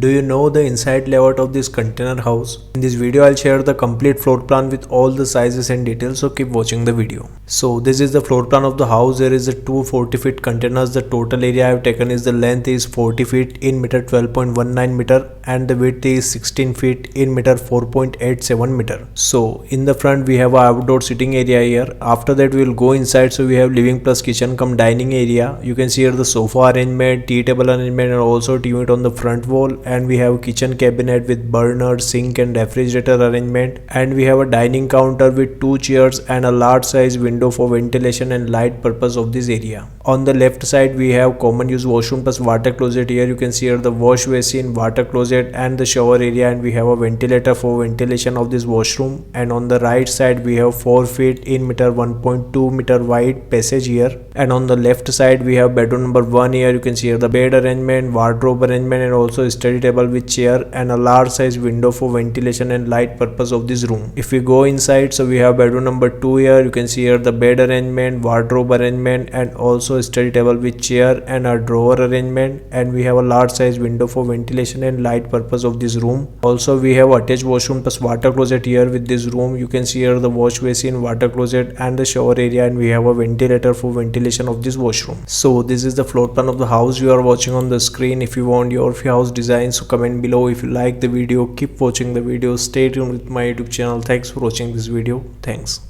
Do you know the inside layout of this container house? In this video I'll share the complete floor plan with all the sizes and details, so keep watching the video. So this is the floor plan of the house. There is a two 40-feet containers. The total area I have taken is the length is 40 feet in meter 12.19 meter and the width is 16 feet in meter 4.87 meter. So in the front we have a outdoor sitting area here. After that we will go inside. So we have living plus kitchen come dining area. You can see here the sofa arrangement, tea table arrangement and also tea unit on the front wall. And we have kitchen cabinet with burner, sink and refrigerator arrangement, and we have a dining counter with two chairs and a large size window for ventilation and light purpose of this area. On the left side we have common use washroom plus water closet. Here you can see here the wash basin, water closet and the shower area, and we have a ventilator for ventilation of this washroom. And on the right side we have 4 feet in meter 1.2 meter wide passage here. And on the left side we have bedroom number 1. Here you can see here the bed arrangement, wardrobe arrangement and also study table with chair and a large size window for ventilation and light purpose of this room. If we go inside, so we have bedroom number 2 here. You can see here the bed arrangement, wardrobe arrangement and also study table with chair and a drawer arrangement, and we have a large size window for ventilation and light purpose of this room. Also we have attached washroom plus water closet here with this room. You can see here the wash basin, water closet and the shower area, and we have a ventilator for ventilation of this washroom. So this is the floor plan of the house you are watching on the screen. If you want your house design, so comment below. If you like the video, keep watching the video. Stay tuned with my YouTube channel. Thanks for watching this video. Thanks.